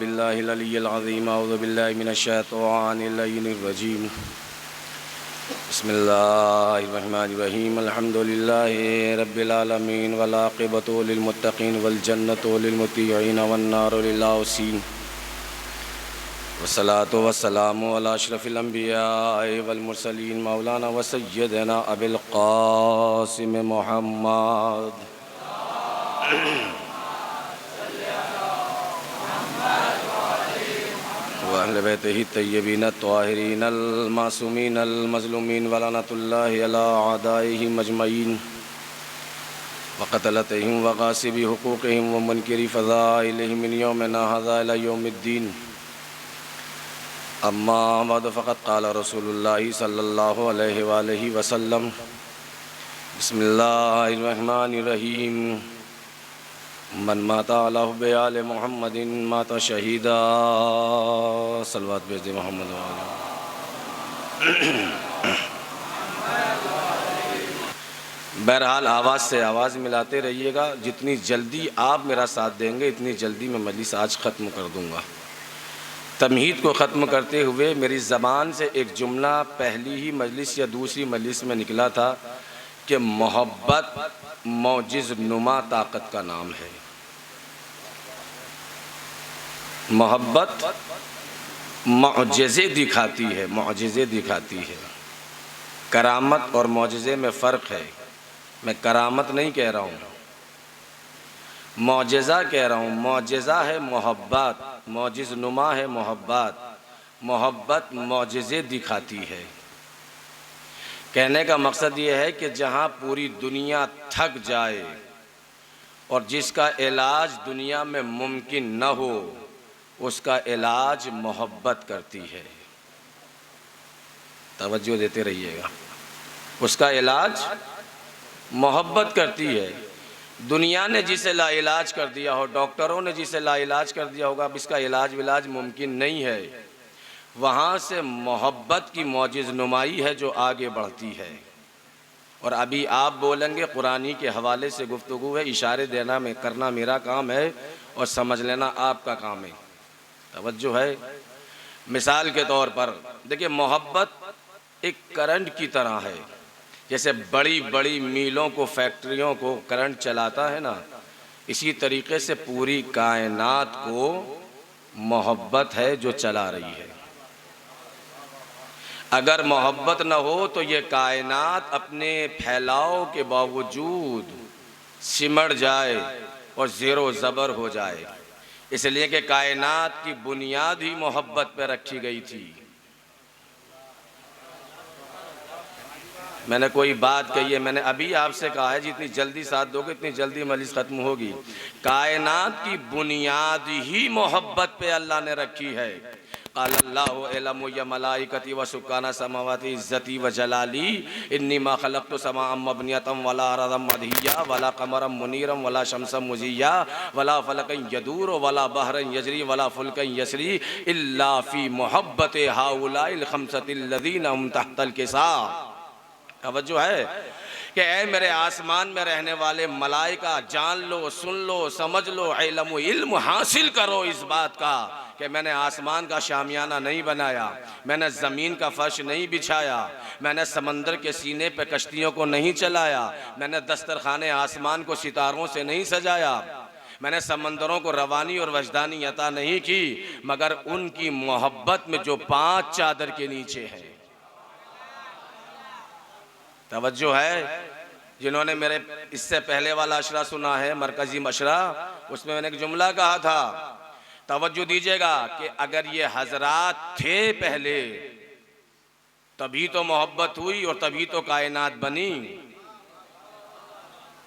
बिल्लाहिल अलिय्यिल अज़ीम अऊज़ु बिल्लाहि मिनश शैतानिर रजीम बिस्मिल्लाहिर रहमानिर रहीम अल्हम्दुलिल्लाहि रब्बिल आलमीन वल आक़िबतु लिल मुत्तक़ीन वल जन्नतु लिल मुत्तक़ीन वन नारु लिल आसिन वस्सलातु वस्सलामु अला अशरफिल अंबिया'i वल मुरसलीन मौलाना व सय्यदना अबिल क़ासिम मुहम्मद व अहले बैतिही तय्यबीन अत्ताहिरीन अल मासूमीन अल मज़लूमीन व लअनतुल्लाहि अला अअदाइहिम अजमईन व क़तलतिहिम व ग़ासिबी हुक़ूक़िहिम व मुनकिरी फ़ज़ाइलिहिम मिन यौमिना हाज़ा इला यौमिद्दीन। अम्मा बाद फ़क़द क़ाल रसूलुल्लाहि सल्लल्लाहु अलैहि वालैहि वसल्लम बिस्मिल्लाहिर रहमानिर रहीम मन माता अला हुब्बि आले मुहम्मदिन माता शहीदा। सलवात भेज दे मोहम्मद। बहरहाल आवाज़ से आवाज़ मिलाते रहिएगा। जितनी जल्दी आप मेरा साथ देंगे इतनी जल्दी मैं मजलिस आज ख़त्म कर दूँगा। तमहीद को ख़त्म करते हुए मेरी ज़बान से एक जुमला पहली ही मजलिस या दूसरी मजलिस में निकला था कि मोहब्बत मौजिज़ नुमा ताकत का नाम है। मोहब्बत मौजिज़े दिखाती है, मौजिज़े दिखाती है। करामत और मौजिज़े में फ़र्क है। मैं करामत नहीं कह रहा हूँ, मौजिज़ा कह रहा हूँ। मौजिज़ा है मोहब्बत, मौजिज़ नुमा है मोहब्बत। मोहब्बत मौजिज़े दिखाती है। कहने का मकसद ये है कि जहाँ पूरी दुनिया थक जाए और जिसका इलाज दुनिया में मुमकिन न हो उसका इलाज मोहब्बत करती है। तवज्जो देते रहिएगा। उसका इलाज मोहब्बत करती है। दुनिया ने जिसे लाइलाज कर दिया हो, डॉक्टरों ने जिसे लाइलाज कर दिया होगा, अब इसका इलाज विलाज मुमकिन नहीं है, वहाँ से मोहब्बत की मौजिज़ नुमाई है जो आगे बढ़ती है। और अभी आप बोलेंगे, कुरानी के हवाले से गुफ्तगू है। इशारे देना में करना मेरा काम है और समझ लेना आपका काम है। तवज्जो है। मिसाल के तौर पर देखिए, मोहब्बत एक करंट की तरह है। जैसे बड़ी बड़ी मीलों को, फैक्ट्रियों को करंट चलाता है ना, इसी तरीके से पूरी कायनात को मोहब्बत है जो चला रही है। अगर मोहब्बत न हो तो ये कायनात अपने फैलाव के बावजूद सिमट जाए और ज़ेरो ज़बर हो जाए। इसलिए कि कायनात की बुनियाद ही मोहब्बत पर रखी गई थी। मैंने कोई बात कही है, मैंने अभी आपसे कहा है जितनी जल्दी साथ दोगे इतनी जल्दी मजलिस ख़त्म होगी। कायनात की बुनियाद ही मोहब्बत पे अल्लाह ने रखी है। अल्लाहु अलमु या मलाइकती व सुकाना समावाती इज़्ज़ती व जलाली इन्नी मा खलक़तु समाअम मबनियतम वला अरदम मदहिया वला कमरम मुनीरम वला शमसम मुज़िया वला फलकन यदूर वला बहरन यजरी वला फुलकन यसरी इल्ला फ़ी मोहब्बत हाउलाइल खमसतिल लज़ीना हुम तहतल किसा। तवज्जो है कि ऐ मेरे आसमान में रहने वाले मलाइका, जान लो, सुन लो, समझ लो, इल्म हासिल करो इस बात का कि मैंने आसमान का शामियाना नहीं बनाया, मैंने ज़मीन का फर्श नहीं बिछाया, मैंने समंदर के सीने पे कश्तियों को नहीं चलाया, मैंने दस्तरखाने आसमान को सितारों से नहीं सजाया, मैंने समंदरों को रवानी और वजदानी अता नहीं की, मगर उनकी मोहब्बत में जो 5 चादर के नीचे है। तवज्जो है। जिन्होंने मेरे इससे पहले वाला अशरा सुना है, मरकज़ी मशरा, उसमें मैंने एक जुमला कहा था, तवज्जो दीजिएगा, कि अगर ये हजरात थे पहले तभी तो मोहब्बत हुई और तभी तो कायनात बनी।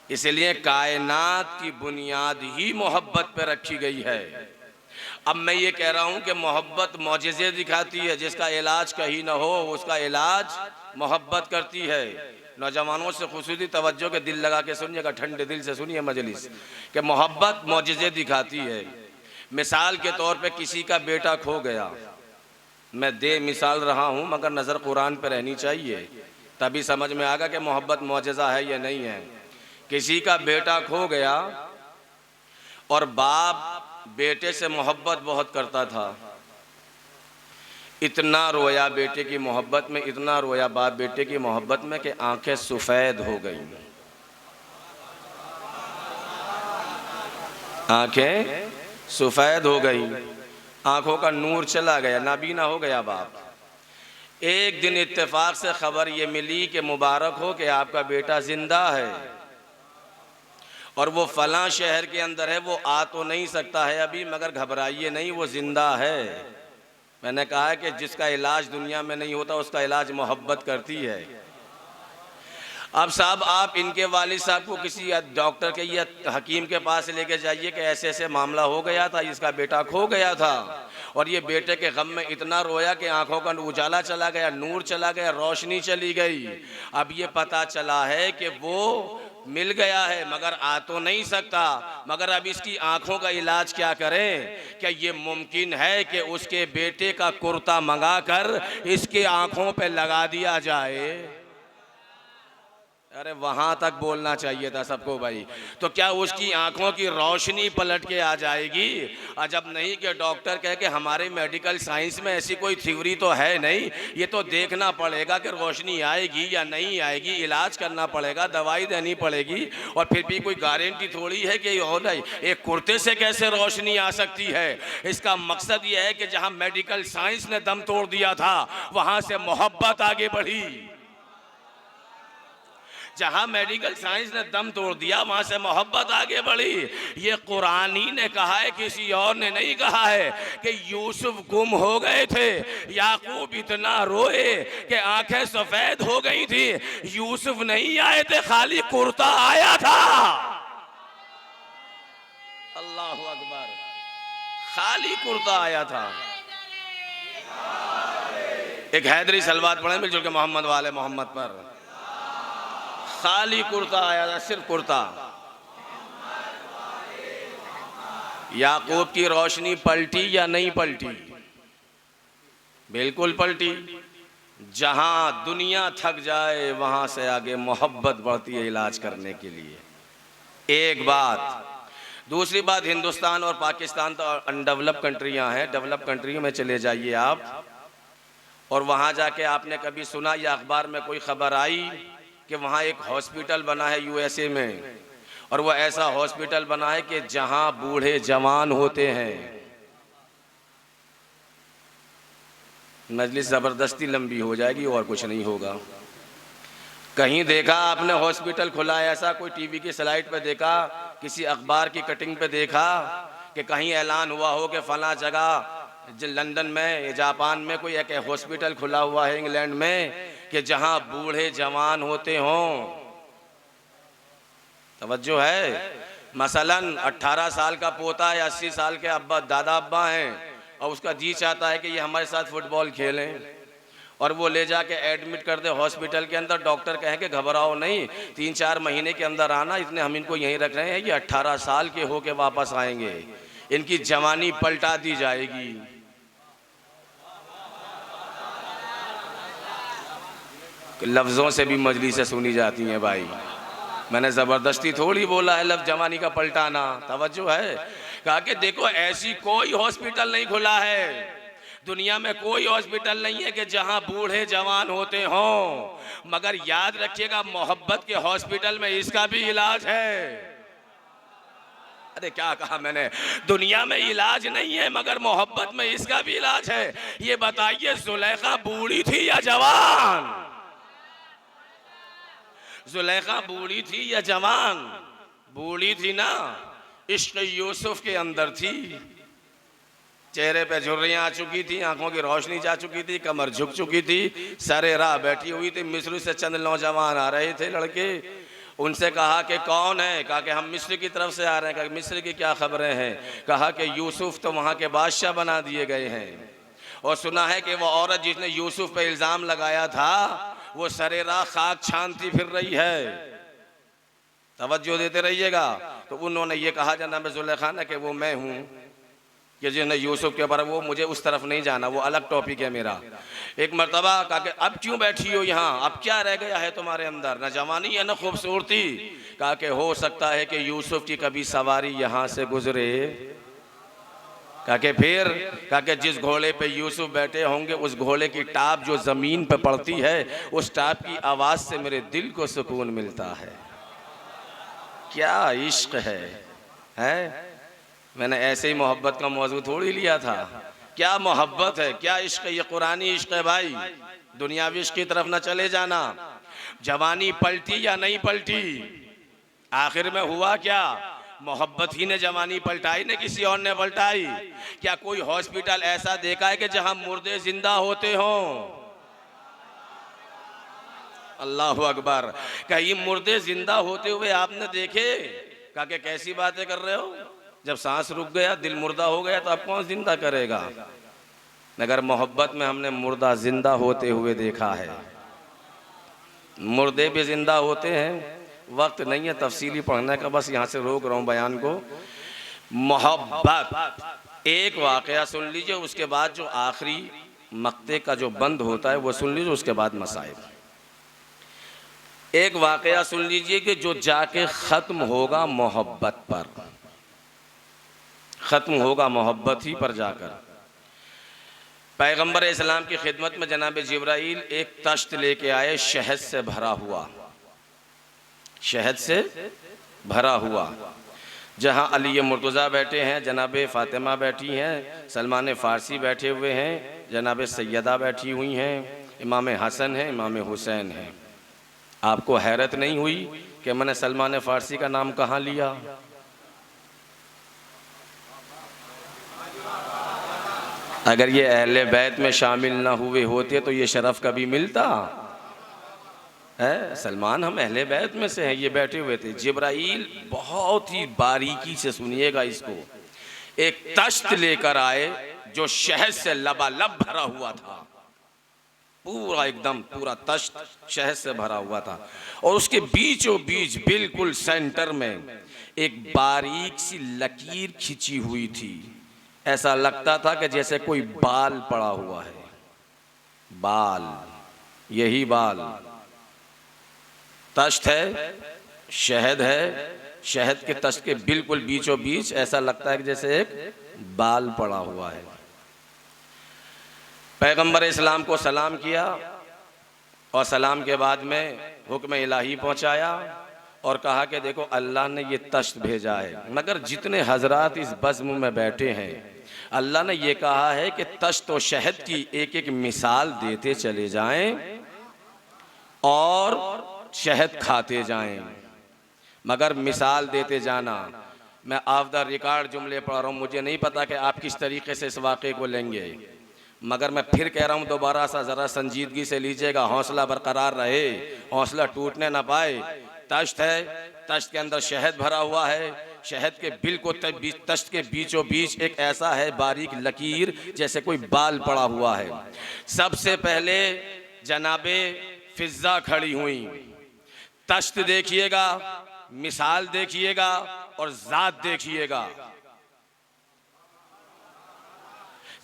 इसलिए कायनात की बुनियाद ही मोहब्बत पर रखी गई है। अब मैं ये कह रहा हूँ कि मोहब्बत मौजिज़े दिखाती है। जिसका इलाज कहीं ना हो उसका इलाज मोहब्बत करती है। नौजवानों से खुसूसी तवज्जो के दिल लगा के सुनिएगा, ठंडे दिल से सुनिए मजलिस, कि मोहब्बत मौजिज़े दिखाती है। मिसाल के तौर पे किसी का बेटा खो गया, मैं दे मिसाल रहा हूँ मगर नज़र कुरान पे रहनी चाहिए, तभी समझ में आएगा कि मोहब्बत मौजिज़ा है या नहीं है। किसी का बेटा खो गया और बाप बेटे से मोहब्बत बहुत करता था। इतना रोया बेटे की मोहब्बत में, इतना रोया बाप बेटे की मोहब्बत में कि आंखें सफ़ेद हो गई, आंखें सफ़ेद हो गई, आंखों का नूर चला गया, नाबीना हो गया बाप। एक दिन इत्तेफाक से खबर ये मिली कि मुबारक हो कि आपका बेटा जिंदा है और वो फलां शहर के अंदर है, वो आ तो नहीं सकता है अभी, मगर घबराइए नहीं, वो जिंदा है। मैंने कहा है कि जिसका इलाज दुनिया में नहीं होता उसका इलाज मोहब्बत करती है। अब साहब आप इनके वालिद साहब को किसी डॉक्टर के या हकीम के पास लेके जाइए कि ऐसे ऐसे मामला हो गया था, इसका बेटा खो गया था, और ये बेटे के गम में इतना रोया कि आंखों का उजाला चला गया, नूर चला गया, रोशनी चली गई। अब ये पता चला है कि वो मिल गया है मगर आ तो नहीं सकता, मगर अब इसकी आंखों का इलाज क्या करें? क्या ये मुमकिन है कि उसके बेटे का कुर्ता मंगाकर इसके आंखों पे लगा दिया जाए? अरे वहां तक बोलना चाहिए था सबको भाई। तो क्या उसकी आंखों की रोशनी पलट के आ जाएगी? और जब नहीं कि डॉक्टर कहे कि हमारे मेडिकल साइंस में ऐसी कोई थ्योरी तो है नहीं, ये तो देखना पड़ेगा कि रोशनी आएगी या नहीं आएगी, इलाज करना पड़ेगा, दवाई देनी पड़ेगी, और फिर भी कोई गारंटी थोड़ी है कि हो नहीं एक कुर्ते से कैसे रोशनी आ सकती है। इसका मकसद ये है कि जहां मेडिकल साइंस ने दम तोड़ दिया था वहां से मोहब्बत आगे बढ़ी। जहां मेडिकल साइंस ने दम तोड़ दिया वहां से मोहब्बत आगे बढ़ी। ये कुरान ही ने कहा है, किसी और ने नहीं कहा है कि यूसुफ गुम हो गए थे, याकूब इतना रोए कि आंखें सफेद हो गई थी। यूसुफ नहीं आए थे, खाली कुर्ता आया था। अल्लाह अकबर, खाली कुर्ता आया था। एक हैदरी सलवात पढ़े मिलजुल के मोहम्मद वाले मोहम्मद पर। खाली कुर्ता आया था, सिर्फ कुर्ता। याकूब की रोशनी पलटी या नहीं पलटी? बिल्कुल पलटी। जहां दुनिया थक जाए वहां से आगे मोहब्बत बढ़ती है इलाज करने के लिए। एक बात। दूसरी बात, हिंदुस्तान और पाकिस्तान तो अनडेवलप कंट्रियां हैं, डेवलप कंट्रियों में चले जाइए आप, और वहां जाके आपने कभी सुना या अखबार में कोई खबर आई कि वहाँ एक हॉस्पिटल बना है यूएसए में, और वह ऐसा हॉस्पिटल बना है कि जहाँ बूढ़े जवान होते हैं। मजलिस ज़बरदस्ती लंबी हो जाएगी और कुछ नहीं होगा। कहीं देखा आपने हॉस्पिटल खुला है ऐसा? कोई टीवी की स्लाइड पे देखा, किसी अखबार की कटिंग पे देखा कि कहीं ऐलान हुआ हो कि फला जगह लंदन में, जापान में कोई एक हॉस्पिटल खुला हुआ है, इंग्लैंड में, कि जहां बूढ़े जवान होते हों? तवज्जो है? मसलन 18 साल का पोता है, 80 साल के अब्बा दादा अब्बा हैं, और उसका जी चाहता है कि ये हमारे साथ फुटबॉल खेलें, और वो ले जाके एडमिट कर दे हॉस्पिटल के अंदर। डॉक्टर कहें कि घबराओ नहीं, 3-4 महीने के अंदर आना, इतने हम इनको यहीं रख रहे हैं, ये 18 साल के होके वापस आएंगे, इनकी जवानी पलटा दी जाएगी। लफ्ज़ों से भी मजलिसें सुनी जाती हैं भाई। मैंने ज़बरदस्ती थोड़ी बोला है लफ्ज़ जवानी का पलटाना। तवज्जो है? कहा कि देखो ऐसी कोई हॉस्पिटल नहीं खुला है दुनिया में, कोई हॉस्पिटल नहीं है कि जहां बूढ़े जवान होते हों, मगर याद रखिएगा मोहब्बत के हॉस्पिटल में इसका भी इलाज है। अरे क्या कहा मैंने? दुनिया में इलाज नहीं है मगर मोहब्बत में इसका भी इलाज है। ये बताइए जुलेखा बूढ़ी थी या जवान? जुलेखा बूढ़ी थी या जवान? बूढ़ी थी ना, इश्क यूसुफ के अंदर थी। चेहरे पे झुर्रियां आ चुकी थी, आंखों की रोशनी जा चुकी थी, कमर झुक चुकी थी, सरे राह बैठी हुई थी। मिस्र से चंद नौजवान आ रहे थे लड़के, उनसे कहा कि कौन है? कहा कि हम मिस्र की तरफ से आ रहे हैं। कहा मिस्र की क्या खबरें हैं? कहा कि यूसुफ तो वहाँ के बादशाह बना दिए गए हैं, और सुना है कि वो औरत जिसने यूसुफ पे इल्ज़ाम लगाया था वो सरे राह खाक छानती फिर रही है। तवज्जो देते रहिएगा। तो उन्होंने ये कहा जनाब जुलेखा ने कि वो मैं हूँ कि जिसने यूसुफ के ऊपर, वो मुझे उस तरफ नहीं जाना, वो अलग टॉपिक है मेरा। एक मरतबा कहा कि अब क्यों बैठी हो यहाँ, अब क्या रह गया है तुम्हारे अंदर, न जवानी है न खूबसूरती? कहा कि हो सकता है कि यूसुफ की कभी सवारी यहाँ से गुजरे। काके फिर काके जिस घोड़े पे यूसुफ बैठे होंगे उस घोड़े की टाप जो ज़मीन पे पड़ती है, उस टाप की आवाज़ से मेरे दिल को सुकून मिलता है। क्या इश्क है? मैंने ऐसे ही मोहब्बत का मौजू थोड़ी लिया था। क्या मोहब्बत है, क्या इश्क है, ये कुरानी इश्क है भाई। दुनियावी इश्क की तरफ ना चले जाना। जवानी पलटी या नहीं पलटी, आखिर में हुआ क्या? मोहब्बत ही ने जवानी पलटाई ने किसी और ने पलटाई? क्या कोई हॉस्पिटल ऐसा देखा है कि जहां मुर्दे जिंदा होते हों? अल्लाह अकबर। कहीं मुर्दे जिंदा होते हुए आपने देखे? कहा कि कैसी बातें कर रहे हो, जब सांस रुक गया, दिल मुर्दा हो गया, तो अब कौन जिंदा करेगा? मगर मोहब्बत में हमने मुर्दा जिंदा होते हुए देखा है। मुर्दे भी जिंदा होते हैं। वक्त नहीं है तफसीली पढ़ने का, बस यहाँ से रोक रहा हूँ बयान को। मोहब्बत एक वाकया सुन लीजिए, उसके बाद जो आखिरी मक्ते का जो बंद होता है वो सुन लीजिए, उसके बाद मसाइल। एक वाकया सुन लीजिए कि जो जाके ख़त्म होगा मोहब्बत पर, ख़त्म होगा मोहब्बत ही पर जाकर। पैगंबर इस्लाम की खिदमत में जनाब जिब्राइल एक तश्त लेके आए, शहद से भरा हुआ, शहद से भरा हुआ। जहाँ अली मुर्तज़ा बैठे हैं, जनाब फ़ातिमा बैठी हैं, सलमान फ़ारसी बैठे हुए हैं, जनाब सैयदा बैठी हुई हैं, इमाम हसन हैं, इमाम हुसैन हैं। आपको हैरत नहीं हुई कि मैंने सलमान फ़ारसी का नाम कहाँ लिया? अगर ये अहले बैत में शामिल ना हुए होते तो ये शरफ़ कभी मिलता है? सलमान हम अहले बैत में से हैं, ये बैठे हुए थे। जिब्राइल बहुत ही बारीकी से सुनिएगा इसको, एक तश्त लेकर आए जो शहद से लबालब भरा हुआ था, पूरा एकदम पूरा तश्त शहद से भरा हुआ था। और उसके बीचों बीच बिल्कुल सेंटर में एक बारीक सी लकीर खिंची हुई थी। ऐसा लगता था कि जैसे कोई बाल पड़ा हुआ है, बाल, यही बाल। तश्त है, शहद है, शहद के तश्त के बिल्कुल बीचों बीच ऐसा लगता है कि जैसे एक बाल पड़ा हुआ है। पैगंबर इस्लाम को सलाम किया और सलाम के बाद में हुक्म इलाही पहुंचाया और कहा कि देखो अल्लाह ने ये तश्त भेजा है, मगर जितने हजरात इस बज़्म में बैठे हैं, अल्लाह ने ये कहा है कि तश्त और शहद की एक एक मिसाल देते चले जाएं और शहद खाते जाएं, मगर मिसाल देते जाना। मैं ऑफ द रिकॉर्ड जुमले पढ़ रहा हूँ, मुझे नहीं पता कि आप किस तरीके से इस वाक़े को लेंगे, मगर मैं फिर कह रहा हूँ दोबारा सा ज़रा संजीदगी से लीजिएगा, हौसला बरकरार रहे, हौसला टूटने ना पाए। तश्त है, तश्त के अंदर शहद भरा हुआ है, शहद के बिल्कुल तश्त के बीचों बीच एक ऐसा है बारीक लकीर जैसे कोई बाल पड़ा हुआ है। सबसे पहले जनाबे फिज़ा खड़ी हुई। तश्त देखिएगा, मिसाल देखिएगा और ज़ात देखिएगा।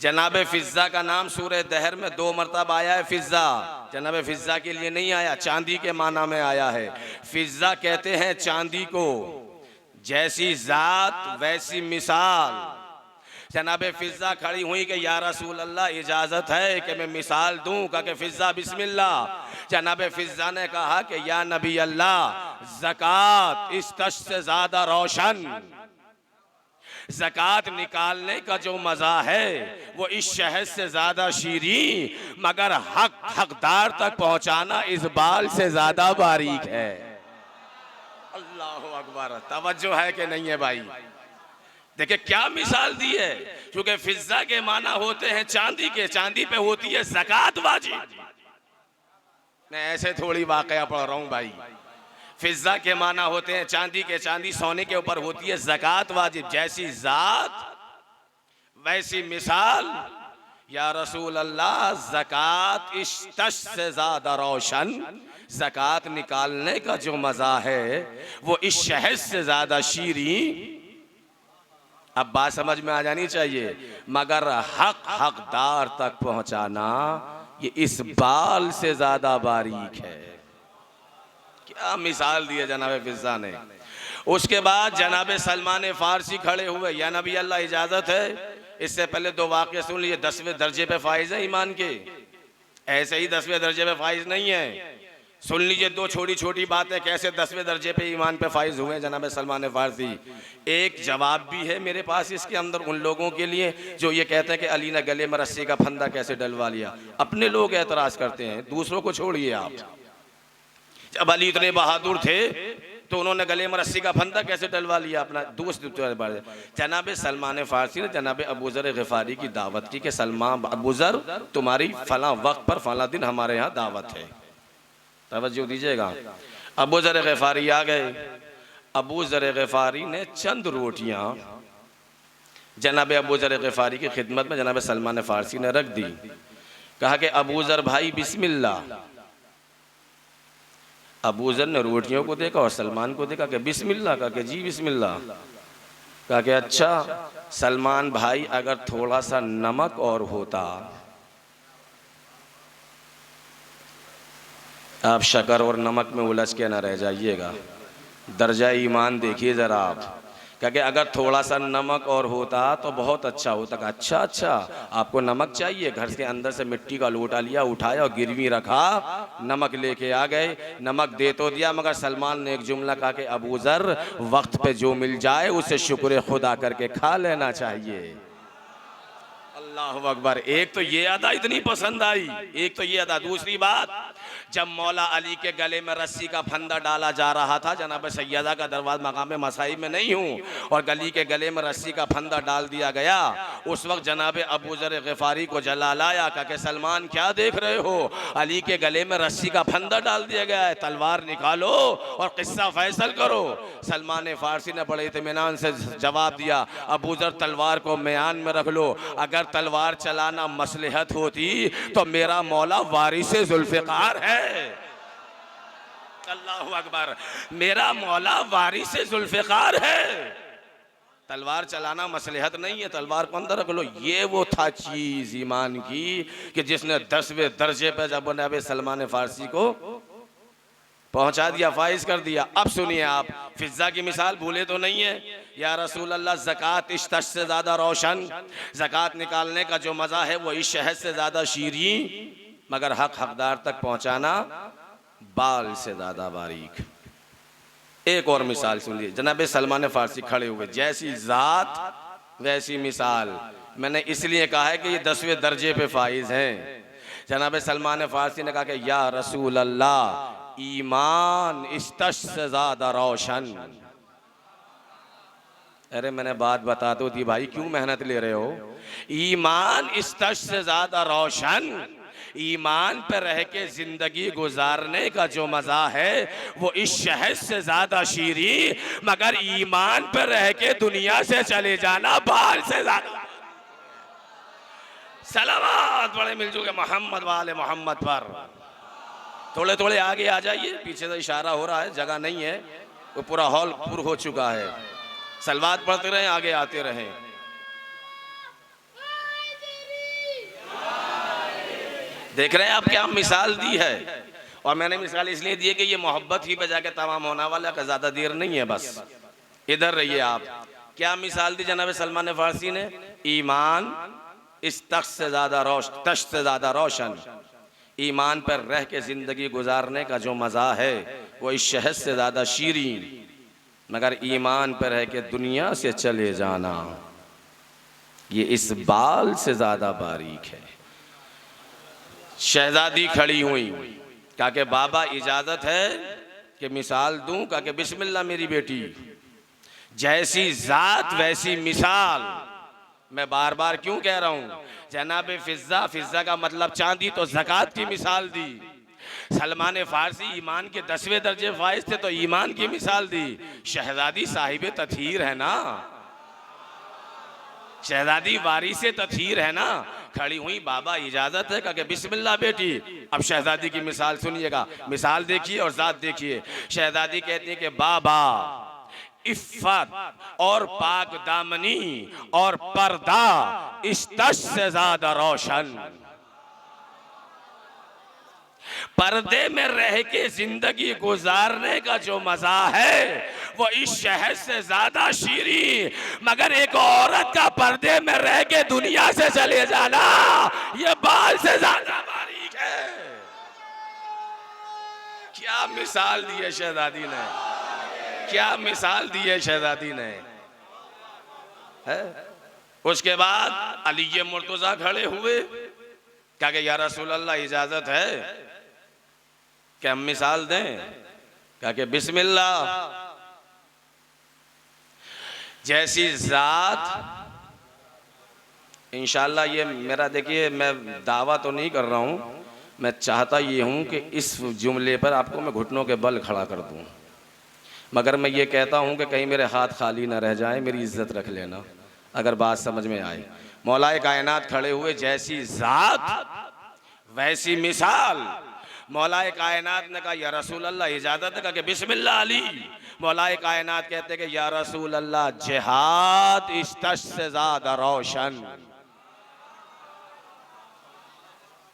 जनाब फिज़ा का नाम सूरह दहर में 2 मरतबा आया है। फिज़ा जनाब फिज़ा के लिए नहीं आया, चांदी के माना में आया है। फिज़ा कहते हैं चांदी को, जैसी ज़ात वैसी मिसाल। जनाब फिज़ा खड़ी हुई कि या रसूल अल्लाह इजाज़त है कि मैं मिसाल दूं? कहा कि फिज़ा बिस्मिल्लाह। जनाब फिज़ा ने कहा कि या नबी अल्लाह, ज़कात इस तश्त से ज़्यादा रोशन, ज़कात निकालने का जो मज़ा है वो इस शहद से ज़्यादा शीरीं, मगर हकदार तक पहुँचाना इस बाल से ज़्यादा बारीक है। अल्लाह अकबर। तवज्जो है कि नहीं है भाई? देखिए क्या मिसाल दी है, क्योंकि फिज़ा के माना होते हैं चांदी के, चांदी पे होती है ज़कात वाजिब। मैं ऐसे थोड़ी वाकया पढ़ रहा हूँ भाई। फिज़ा के माना होते हैं चांदी के, चांदी सोने के ऊपर होती है ज़कात वाजिब। जैसी ज़ात वैसी मिसाल। या रसूल अल्लाह, ज़कात इस तश्त से ज़्यादा रोशन, ज़कात निकालने का जो मज़ा है वो इस शहद से ज़्यादा शीरीं। अब बात समझ में आ जानी चाहिए, मगर हकदार तक पहुंचाना ये इस बाल से ज़्यादा बारीक है। क्या मिसाल दी है जनाब फिज़ा ने। उसके बाद जनाब सलमान फ़ारसी खड़े हुए, या नबी अल्लाह इजाज़त है? इससे पहले दो वाक़े सुन लिए, 10वें दर्जे पे फाइज है ईमान के, ऐसे ही 10वें दर्जे पे फाइज नहीं है। सुन लीजिए दो छोटी छोटी बातें कैसे 10वें दर्जे पे ईमान पे फाइज हुए जनाब सलमान फारसी। एक जवाब भी है मेरे पास इसके अंदर उन लोगों के लिए जो ये कहते हैं कि अली ने गले में रस्सी का फंदा कैसे डलवा लिया। अपने लोग एतराज करते हैं, दूसरों को छोड़िए आप। जब अली इतने बहादुर थे तो उन्होंने गले में रस्सी का फंदा कैसे डलवा लिया अपना। दूसरे जनाब सलमान फारसी ने जनाब अबू ज़र ग़िफ़ारी की दावत की कि सलमान अबू ज़र तुम्हारी फला वक्त पर फला दिन हमारे यहाँ दावत है, तवज्जो दीजिएगा। अबू ज़र ग़िफ़ारी आ गए। अबू ज़र ग़िफ़ारी ने चंद रोटियां जनाब अबू ज़र ग़िफ़ारी की खिदमत में जनाब सलमान फारसी ने रख दी। कहा कि अबू ज़र भाई बिस्मिल्लाह। अबू ज़र ने रोटियों को देखा और सलमान को देखा कि बिस्मिल्लाह, कहा कि जी बिस्मिल्लाह। कहा कि अच्छा सलमान भाई अगर थोड़ा सा नमक और होता। आप शक्कर और नमक में उलझ के ना रह जाइएगा, दर्जा ईमान देखिए ज़रा आप। क्योंकि अगर थोड़ा सा नमक और होता तो बहुत अच्छा होता। अच्छा अच्छा आपको नमक चाहिए, घर के अंदर से मिट्टी का लोटा लिया, उठाया और गिरवी रखा, नमक लेके आ गए। नमक दे तो दिया मगर सलमान ने एक जुमला कहा कि अबू ज़र वक्त पे जो मिल जाए उसे शुक्र खुदा करके खा लेना चाहिए। अल्लाह अकबर। एक तो ये अदा इतनी पसंद आई, एक तो ये अदा। दूसरी बात, जब मौला अली के गले में रस्सी का फंदा डाला जा रहा था, जनाब सैयदा का दरवाज़ा मकाम मसाई में नहीं हूँ, और गली के गले में रस्सी का फंदा डाल दिया गया, उस वक्त जनाब अबू ज़र ग़िफ़ारी को जलाल आया। कहा कि सलमान क्या देख रहे हो, अली के गले में रस्सी का फंदा डाल दिया गया है, तलवार निकालो और किस्सा फैसल करो। सलमान फारसी ने बड़े इत्मीनान से जवाब दिया, अबू ज़र तलवार को म्यान में रख लो, अगर तलवार चलाना मसलहत होती तो मेरा मौला वारिसे जुल्फ़िकार है। अल्लाहु अकबर। मेरा मौला वारिसे जुल्फ़िकार है, तलवार चलाना मसलहत नहीं है, तलवार को अंदर रख लो। ये वो था चीज ईमान की कि जिसने 10वें दर्जे पे जब जनाब सलमान फारसी को पहुंचा दिया, फाइज कर दिया। अब सुनिए आप, फिजा की मिसाल भूले तो नहीं है। या रसूल अल्लाह ज़कात इस तश से ज़्यादा रोशन, ज़कात निकालने का जो मज़ा है वो इस शहद से ज़्यादा शीरीं, मगर हक हकदार तक पहुंचाना बाल से ज़्यादा बारीक। एक और मिसाल सुन लीजिए, जनाब सलमान फारसी खड़े हुए, जैसी ज़ात वैसी मिसाल। मैंने इसलिए कहा है कि ये 10वें दर्जे पे फाइज हैं। जनाब सलमान फारसी ने कहा कि या रसूल अल्लाह ईमान इस तश से ज़्यादा रोशन। अरे मैंने बात बता दो थी भाई, क्यों मेहनत ले रहे हो। ईमान इस तश से ज़्यादा रोशन, ईमान पर रह के जिंदगी गुजारने का जो मजा है वो इस शहद से ज्यादा शीरीं, मगर ईमान पर रह के दुनिया से चले जाना बाल से ज्यादा। सलावत बड़े मिलजुल के मोहम्मद वाले मोहम्मद पर। थोड़े थोड़े आगे आ जाइए, पीछे से इशारा हो रहा है, जगह नहीं है, वो पूरा हॉल पूरा हो चुका है। सलवात पढ़ते रहें, आगे आते रहें। देख रहे हैं आप क्या मिसाल दी है। और मैंने मिसाल इसलिए दी है कि ये मोहब्बत ही पे जाके तमाम होने वाला का, ज्यादा देर नहीं है, बस इधर रहिए आप। क्या मिसाल दी जनाब सलमान फारसी ने, ईमान इस तख्त से ज्यादा तश्त से ज्यादा रोशन, ईमान पर रह के जिंदगी गुजारने का जो मजा है वो इस शहद से ज्यादा शीरीं, मगर ईमान पर रह के दुनिया से चले जाना ये इस बाल से ज्यादा बारीक है। शहजादी खड़ी हुई, कहा कि बाबा इजाजत है कि मिसाल दूं। कहा कि बिस्मिल्लाह मेरी बेटी, जैसी जात वैसी मिसाल। मैं बार बार क्यों कह रहा हूं, जनाब फिजा, फिजा का मतलब चांदी, तो ज़कात की मिसाल दी। सलमान फारसी ईमान के 10वें दर्जे फाइज थे तो ईमान की मिसाल दी। शहजादी साहिब तथहीर है ना, शहजादी वारिसे तथहीर है ना, खड़ी हुई, बाबा इजाजत है। कहा बिस्मिल्लाह बेटी। अब शहजादी की मिसाल सुनिएगा, मिसाल देखिए और जात देखिए। शहजादी कहती है कि बाबा इफ्फत और पाक दामनी और पर्दा इस तश से ज्यादा रोशन, पर्दे में रह के जिंदगी गुजारने का जो मजा है वो इस शहर से ज्यादा शीरी। मगर एक औरत का पर्दे में रह के दुनिया से चले जाना ये बाल से ज्यादा बारीक है। क्या मिसाल दी है शहजादी ने, क्या मिसाल दी है शहजादी ने, है? उसके बाद अली मुर्तजा खड़े हुए, क्या कि या रसूल अल्लाह इजाजत है कि हम मिसाल दें? क्या कि बिस्मिल्लाह जैसी जात, इंशाल्लाह ये मेरा, देखिए मैं दावा तो नहीं कर रहा हूं, मैं चाहता ये हूं कि इस जुमले पर आपको मैं घुटनों के बल खड़ा कर दूं, मगर मैं ये कहता हूं कि कहीं मेरे हाथ खाली ना रह जाएं, मेरी इज्जत रख लेना अगर बात समझ में आए। मौलाए कायनात खड़े हुए, जैसी जात वैसी मिसाल। मौलाए कायनात ने कहा या रसूल अल्लाह इजाजत है? कहा कि बिस्मिल्लाह अली। मौलाए कायनात कहते कि या रसूल अल्लाह जिहाद इस तश से ज्यादा रोशन।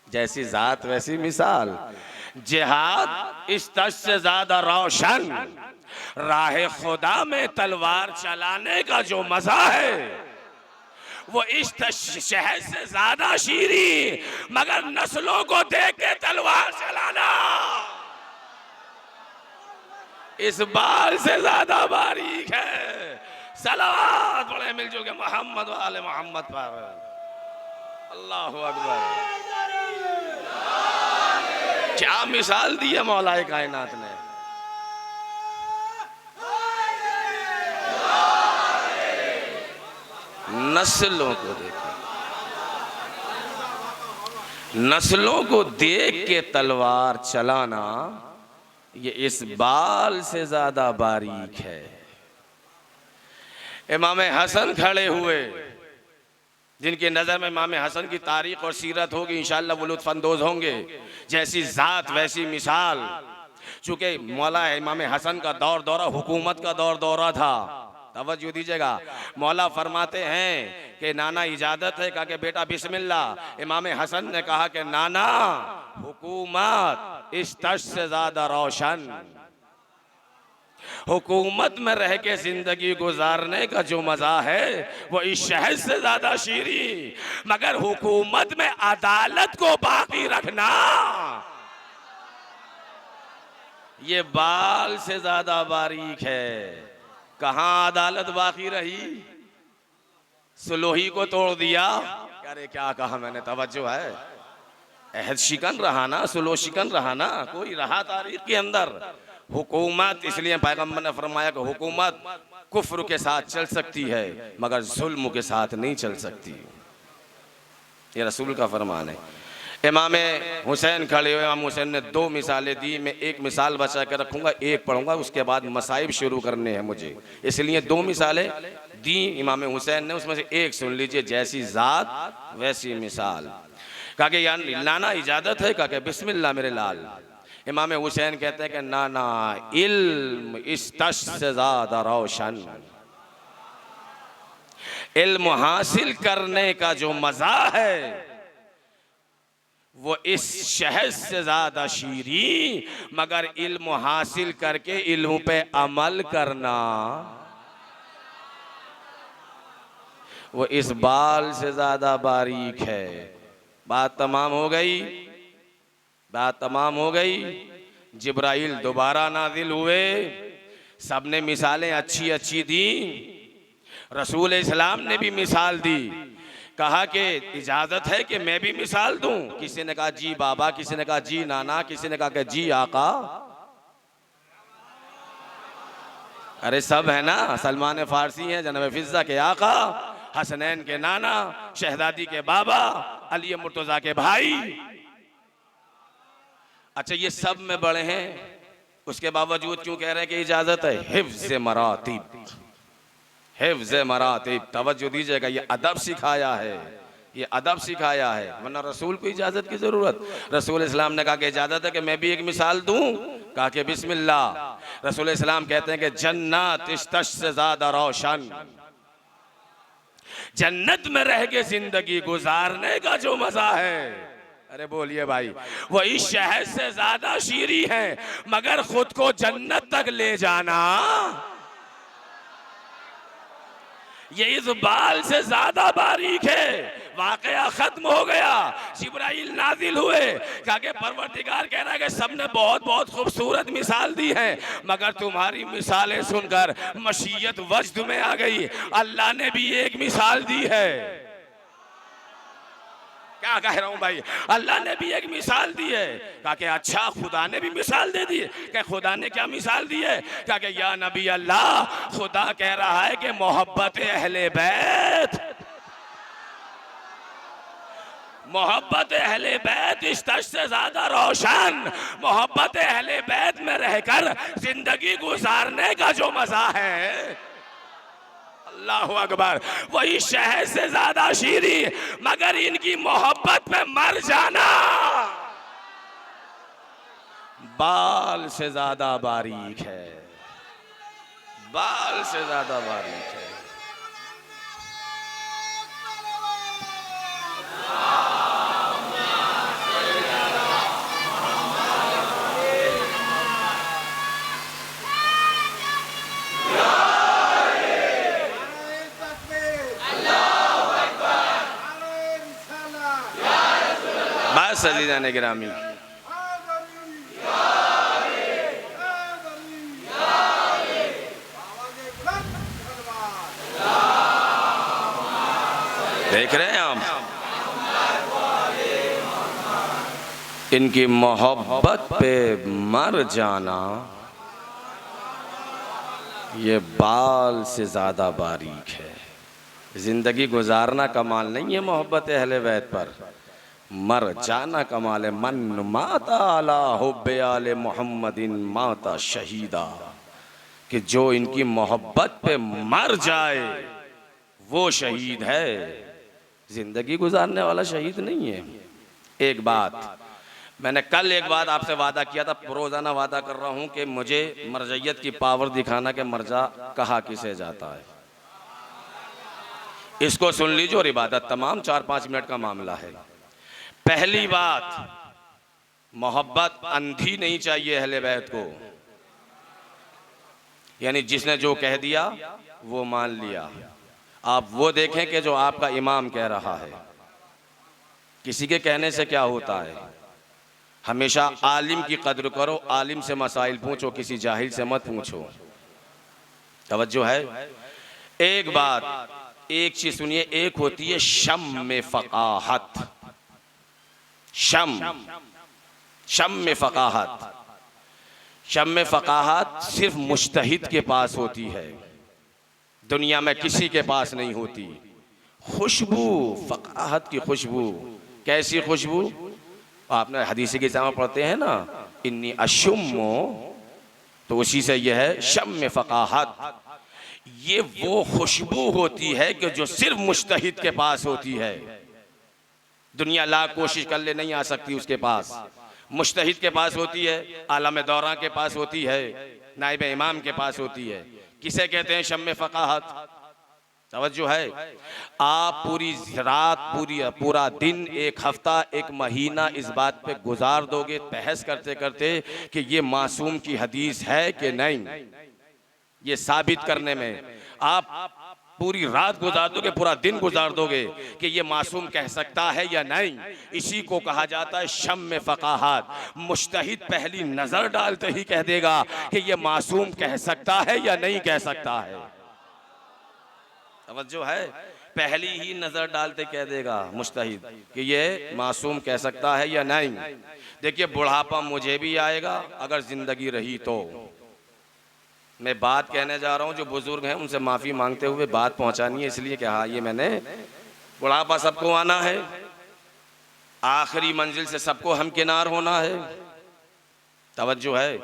जैसी जात वैसी मिसाल, जिहाद इस तश से ज्यादा रोशन। राह खुदा में तलवार चलाने का जो मजा है वो इस शहर से ज्यादा शीरी। मगर नस्लों को देख के तलवार चलाना इस बाल से ज्यादा बारीक है। सलावत पढ़े मिलजुल के मोहम्मद वाले मोहम्मद पर। अल्लाहु अकबर। क्या मिसाल दी है मौलाए कायनात ने। नस्लों को देखो, नस्लों को देख के तलवार चलाना ये इस बाल से ज्यादा बारीक है। इमाम हसन खड़े हुए, जिनकी नजर में इमाम हसन की तारीख और सीरत होगी, इंशाअल्लाह वो लुत्फानंदोज होंगे। जैसी जात वैसी मिसाल। चूंकि मौला इमाम हसन का दौर दौरा हुकूमत का दौर दौरा था, तवज्जो दीजिएगा। मौला फरमाते हैं कि नाना इजाजत है? कहा कि बेटा बिस्मिल्लाह। इमाम हसन ने कहा कि नाना हुकूमत इस तश से ज्यादा रोशन। हुकूमत में रह के जिंदगी गुजारने का जो मजा है वो इस शहर से ज्यादा शीरी। मगर हुकूमत में अदालत को बाकी रखना ये बाल से ज्यादा बारीक है। कहां अदालत बाकी रही? सुलोही को तोड़ दिया। अरे क्या कहा मैंने, तवज्जो है? अहद शिकन रहा ना, सुलो शिकन रहा ना, कोई रहा तारीख के अंदर। हुकूमत, इसलिए पैगंबर ने फरमाया कि हुकूमत कुफ्र के साथ चल सकती है मगर जुल्म के साथ नहीं चल सकती। ये रसूल का फरमान है। इमाम हुसैन खड़े हुए, इमाम हुसैन ने दो मिसालें दी। मैं एक मिसाल बचा कर रखूंगा, एक पढ़ूंगा, उसके बाद मसाइब शुरू करने हैं मुझे, इसलिए दो मिसालें दी इमाम हुसैन ने, उसमें से एक सुन लीजिए। जैसी जात वैसी मिसाल। कहा कि यार नाना इजाजत है? कहा कि बिस्मिल्लाह मेरे लाल। इमाम हुसैन कहते हैं कि नाना इल्म इस तश से ज्यादा रोशन। इल्म हासिल करने का जो मजा है वो इस शहर से ज्यादा शीरी। मगर इल्म हासिल करके इल्म पे अमल करना वो इस बाल से ज्यादा बारीक है। बात तमाम हो गई, बात तमाम हो गई। जिब्राइल दोबारा नाजिल हुए, सबने मिसालें अच्छी अच्छी दी। रसूल इस्लाम ने भी मिसाल दी। कहा कि इजाजत है कि मैं भी मिसाल दूं? किसी ने कहा जी बाबा, किसी ने कहा जी नाना, किसी ने कहा कि जी आका। अरे सब है ना, सलमान फारसी हैं, जनाब फिजा के आका, हसनैन के नाना, शहजादी के बाबा, अली मुर्तजा के भाई। अच्छा ये सब में बड़े हैं, उसके बावजूद क्यों कह रहे हैं कि इजाजत है? हिफ्ज़ मरातिब, हिफ्ज़ मरातिब। तवज्जो दीजिएगा, ये अदब सिखाया है, ये अदब सिखाया है, वरना रसूल को इजाजत की जरूरत। रसूल इस्लाम ने कहा कि इजाजत है कि मैं भी एक मिसाल दूं? कहा कि बिस्मिल्लाह। रसूल इस्लाम कहते हैं कि जन्नत इस तश से ज्यादा रोशन। जन्नत में रह के जिंदगी गुजारने का जो मजा है, अरे बोलिए भाई, वही शहद से ज्यादा शीरी है मगर खुद को जन्नत तक ले जाना ये इस बाल से ज्यादा बारीक है। वाकया खत्म हो गया, जिब्राइल नाजिल हुए, कहा कि परवरदिगार कह रहा है कि सबने बहुत बहुत खूबसूरत मिसाल दी है मगर तुम्हारी मिसालें सुनकर मशीयत वजद में आ गई। अल्लाह ने भी एक मिसाल दी है। क्या कह रहा हूं भाई, अल्लाह ने भी एक मिसाल दी है। कहा कि अच्छा खुदा ने भी मिसाल दे दी है। क्या खुदा ने क्या मिसाल दी है? कहा कि या नबी अल्लाह, खुदा कह रहा है कि मोहब्बत अहले बैत, मोहब्बत अहले बैत इस तश से ज्यादा रोशन मोहब्बत अहले बैत में रहकर जिंदगी गुजारने का जो मजा है, अल्लाह अकबर, वही शहद से ज्यादा शीरी मगर इनकी मोहब्बत में मर जाना बाल से ज्यादा बारीक है, बाल से ज्यादा बारीक है। सली जाने गिरामी देख रहे हैं हम, इनकी मोहब्बत पे मर जाना ये बाल से ज्यादा बारीक है। जिंदगी गुजारना कमाल नहीं है मोहब्बत अहले बैत पर, मर जाना कमाल है। मन माता अला हुब्बे आले मोहम्मदिन माता शहीदा, कि जो इनकी मोहब्बत पे मर जाए वो शहीद है, जिंदगी गुजारने वाला शहीद नहीं है। एक बात मैंने कल एक बात आपसे वादा किया था, रोजाना वादा कर रहा हूं कि मुझे मर्जियत की पावर दिखाना कि मर्जा कहा किसे जाता है। इसको सुन लीजिए और इबादत तमाम 4-5 मिनट का मामला है। पहली बात, मोहब्बत अंधी नहीं चाहिए अहले बैत को, यानी जिसने जो कह दिया वो मान लिया। आप वो देखें कि जो आपका इमाम कह रहा है, किसी के कहने से क्या होता है। हमेशा आलिम की कद्र करो, आलिम से मसाइल पूछो, किसी जाहिल से मत पूछो। तवज्जो है। एक बात, एक चीज सुनिए, एक होती है शम में फकाहत, शम में फकाहत, शम में फकाहत सिर्फ मुज्तहिद के पास होती है, दुनिया में किसी के पास नहीं होती। खुशबू, फकाहत की खुशबू, कैसी खुशबू? आपने हदीस की किताब पढ़ते हैं ना, इन्नी अशुम्मो, तो उसी से यह है शम में फकाहत। ये वो खुशबू होती है कि जो सिर्फ मुज्तहिद के पास होती है, दुनिया लाख कोशिश कर ले नहीं आ सकती उसके पास। मुज्तहिद के पास होती है, आलम दौरा के पास होती है, नाइब इमाम के पास होती है। किसे कहते हैं शम्मे फकाहत? तवज्जो है। आप पूरी रात, पूरा दिन, एक हफ्ता, एक महीना इस बात पे गुजार दोगे बहस करते करते कि ये मासूम की हदीस है कि नहीं, ये साबित करने में आप पूरी रात गुजार दोगे, पूरा दिन गुजार दोगे कि ये मासूम कह सकता है या नहीं। इसी को कहा जाता है शम में फकाहत। मुज्तहिद पहली नजर डालते ही कह देगा कि ये मासूम कह सकता है या नहीं कह सकता है। तवज्जो है, पहली ही नजर डालते कह देगा मुज्तहिद कि ये मासूम कह सकता है या नहीं। देखिए, बुढ़ापा मुझे भी आएगा अगर जिंदगी रही तो। मैं बात कहने जा रहा हूँ, जो बुजुर्ग हैं उनसे माफ़ी मांगते हुए बात पहुँचानी है, इसलिए कि हाँ, ये मैंने, बुढ़ापा सबको आना है, आखिरी मंजिल से सबको हमकिनार होना है। तवज्जो है।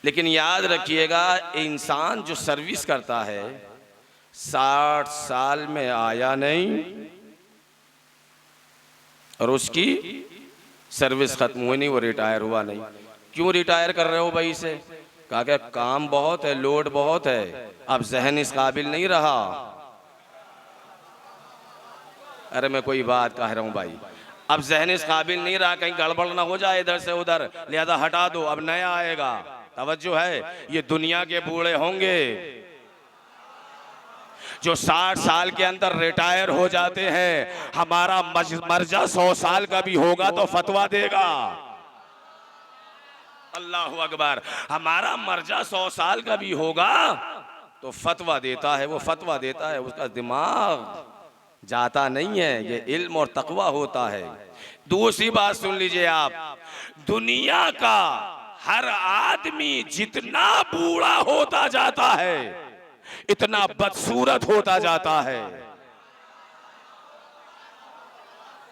लेकिन याद रखिएगा, इंसान जो सर्विस करता है 60 साल में आया नहीं और उसकी सर्विस खत्म हुई नहीं, वो रिटायर हुआ नहीं। क्यों रिटायर कर रहे हो भाई से? कहा कि काम बहुत है, लोड बहुत है, अब जहन इस काबिल नहीं रहा। अरे मैं कोई बात कह रहा हूं भाई, अब जहन इस काबिल नहीं रहा, कहीं गड़बड़ ना हो जाए इधर से उधर, लिहाजा हटा दो, अब नया आएगा। तवज्जो है, ये दुनिया के बूढ़े होंगे जो 60 साल के अंदर रिटायर हो जाते हैं। हमारा मर्जा 100 साल का भी होगा तो फतवा देगा। अल्लाह अकबर। हमारा मर्जा 100 साल का भी होगा तो फतवा देता है, वो फतवा देता है, उसका दिमाग जाता नहीं है, ये इल्म और तकवा होता है। दूसरी बात सुन लीजिए आप, दुनिया का हर आदमी जितना बूढ़ा होता जाता है इतना बदसूरत होता जाता है।